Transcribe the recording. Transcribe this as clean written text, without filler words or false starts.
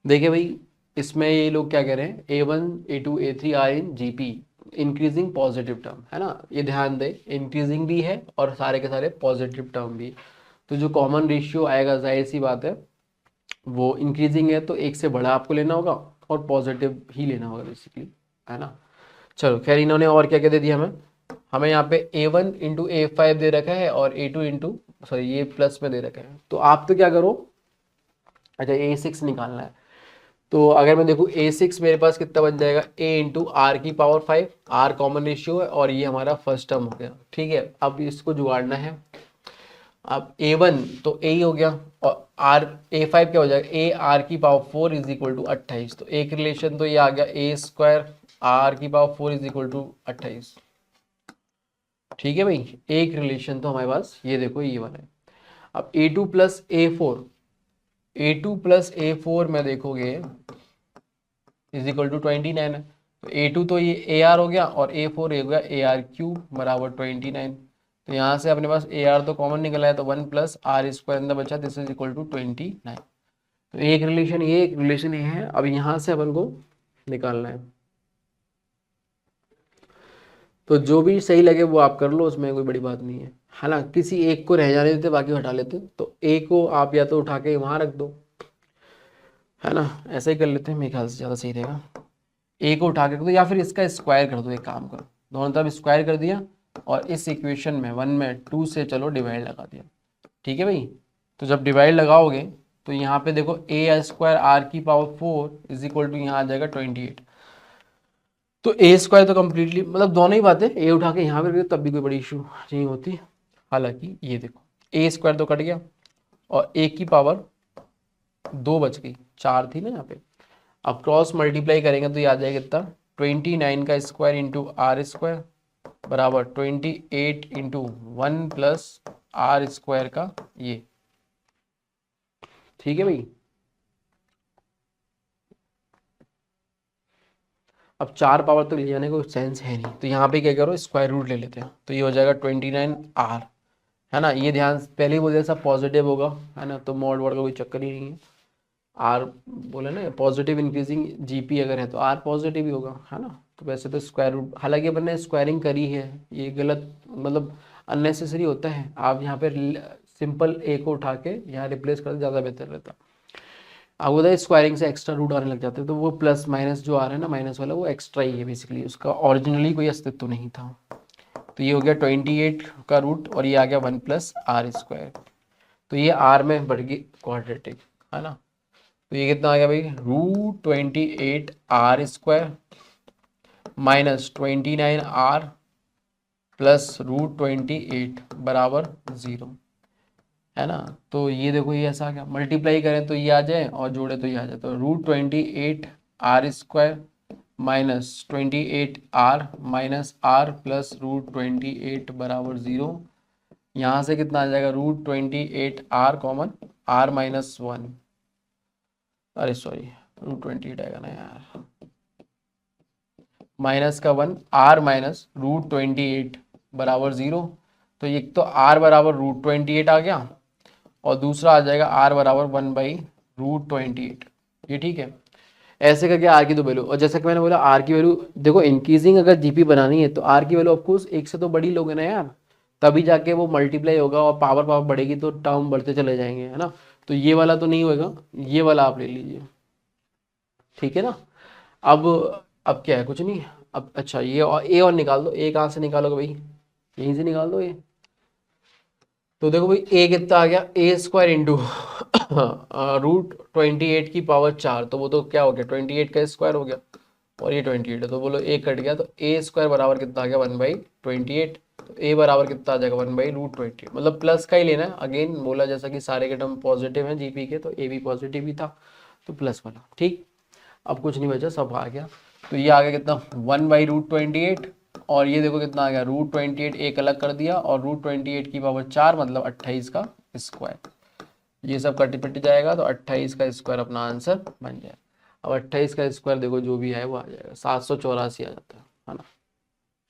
देखिए भाई, इसमें ये लोग क्या कह रहे हैं, A1 A2 A3 are in GP, increasing positive term है ना, ये ध्यान दे, इंक्रीजिंग भी है और सारे के सारे पॉजिटिव टर्म भी। तो जो कॉमन रेशियो आएगा, जाहिर सी बात है, वो इंक्रीजिंग है तो एक से बड़ा आपको लेना होगा और पॉजिटिव ही लेना होगा बेसिकली, है ना। चलो खैर, इन्होंने और क्या क्या दे दिया हमें, हमें यहाँ पे A1 इंटू A5 दे रखा है और A2 इंटू, सॉरी ये प्लस में दे रखा है। तो आप तो क्या करो, अच्छा A6 निकालना है। तो अगर मैं देखूँ A6 मेरे पास कितना बन जाएगा, A इंटू आर की पावर 5, आर कॉमन रेशियो है और ये हमारा फर्स्ट टर्म हो गया। ठीक है, अब इसको जुगाड़ना है। अब A1 तो A ही हो गया और आर A5 क्या हो जाएगा, A आर की पावर 4 इज इक्वल टू 28। तो एक रिलेशन तो ये आ गया, A स्क्वायर आर की पावर 4 इज इक्वल टू 28। ठीक है भाई, एक रिलेशन तो हमारे पास ये देखो ये वाला है। अब A2 plus A4, A2 plus A4 में देखोगे इज इक्वल टू 29 है। तो A2 तो ये AR हो गया और A4 हो गया AR क्यूब बराबर 29। तो यहाँ से अपने पास AR तो कॉमन निकला है, तो 1 प्लस आर स्क्वायर अंदर बचा, दिस इज इक्वल टू 29। तो एक रिलेशन ये, एक रिलेशन ये है। अब यहाँ से अपन को निकालना है, तो जो भी सही लगे वो आप कर लो, उसमें कोई बड़ी बात नहीं है। है ना, किसी एक को रह जाने देते, बाकी हटा लेते। तो ए को आप या तो उठा के वहाँ रख दो, है ना, ऐसा ही कर लेते हैं, मेरे ख्याल से ज़्यादा सही रहेगा। ए को उठा के रख दो या फिर इसका स्क्वायर कर दो, एक काम करो, दोनों तरफ स्क्वायर कर दिया और इस इक्वेशन में 1 में 2 से चलो डिवाइड लगा दिया। ठीक है भाई, तो जब डिवाइड लगाओगे तो यहाँ पे देखो ए स्क्वायर आर की पावर 4 इज इक्वल टू यहाँ आ जाएगा 28। तो ए स्क्वायर तो कम्प्लीटली, मतलब दोनों ही बातें, ए उठा के यहाँ पे रख दो तब भी कोई बड़ी इशू नहीं होती। हालांकि ये देखो ए स्क्वायर तो कट गया और ए की पावर 2 बच गई, 4 थी ना यहाँ पे। अब क्रॉस मल्टीप्लाई करेंगे तो ये आ जाएगा कितना, 29 का स्क्वायर इंटू आर स्क्वायर बराबर 28 इंटू 1 प्लस आर स्क्वायर का ये। ठीक है भाई, अब 4 पावर तक ले जाने को सेंस है नहीं, तो यहाँ पे क्या करो, स्क्वायर रूट ले लेते हैं। तो ये हो जाएगा 29R, है ना। ये ध्यान पहले ही बोल दिया, सब पॉजिटिव होगा, है ना, तो मॉड वर्ड का कोई चक्कर ही नहीं है। आर बोले ना, पॉजिटिव इंक्रीजिंग जीपी अगर है तो आर पॉजिटिव ही होगा, है ना। तो वैसे तो स्क्वायर रूट, हालांकि अपन ने स्क्वायरिंग करी है, ये गलत, मतलब अननेसेसरी होता है। आप यहाँ पे सिंपल ए को उठा के यहाँ रिप्लेस कर, ज़्यादा बेहतर रहता। अब उधर स्क्वायरिंग से एक्स्ट्रा रूट आने लग जाते हैं, तो वो प्लस माइनस जो आ रहा है ना, माइनस वाला, वो एक्स्ट्रा ही है बेसिकली, उसका ओरिजिनली कोई अस्तित्व नहीं था। तो ये हो गया 28 का रूट और ये आ गया 1 प्लस आर स्क्वायर। तो ये आर में बढ़ गई क्वाड्रेटिक, है ना। तो ये कितना आ गया भाई, √28R² माइनस 29R प्लस √28 बराबर 0, है ना। तो ये देखो ये ऐसा आ गया, मल्टीप्लाई करें तो ये आ जाए और जोड़े तो ये आ जाए। तो √28R² minus 28R minus R plus √28 बराबर 0। यहाँ से कितना आ जाएगा, √28R कॉमन, R माइनस 1, अरे सॉरी √28 आएगा ना यार, माइनस का 1, R माइनस √28 बराबर 0। तो एक तो R बराबर √28 आ गया और दूसरा आ जाएगा R बराबर 1/√28। ये ठीक है, ऐसे करके R की दो वैल्यू, और जैसा कि मैंने बोला R की वैल्यू देखो, इंक्रीजिंग अगर जीपी बनानी है तो R की वैल्यू ऑफकोर्स एक से तो बड़ी लोगे ना यार, तभी जाके वो मल्टीप्लाई होगा और पावर पावर बढ़ेगी तो टर्म बढ़ते चले जाएंगे, है ना। तो ये वाला तो नहीं होएगा, ये वाला आप ले लीजिए, ठीक है ना। अब अब क्या है, कुछ नहीं। अब अच्छा ये और ए और निकाल दो, ए कहाँ से निकालोगे भाई, यहीं से निकाल दो ये। तो देखो भाई ए कितना आ गया, ए स्क्वायर इंटू √28 की पावर 4, तो वो तो क्या हो गया, 28 का स्क्वायर हो गया और ये 28 है, तो बोलो ए कट गया, तो ए स्क्वायर बराबर कितना आ गया, 1/28। तो ए बराबर कितना आ जाएगा, 1/√28, मतलब प्लस का ही लेना है। अगेन बोला जैसा कि सारे के टर्म पॉजिटिव हैं जीपी के, तो ए भी पॉजिटिव ही था, तो प्लस वाला ठीक। अब कुछ नहीं बचा, सब आ गया। तो ये आ गया कितना, 1/√28 और ये देखो कितना आ गया, √28 एक अलग कर दिया और √28 की पावर 4 मतलब 28 का स्क्वायर। ये सब कट पिट जाएगा तो 28 का स्क्वायर अपना आंसर बन जाएगा। अब 28 का स्क्वायर देखो जो भी है वो आ जाएगा, 784 आ जाता है ना।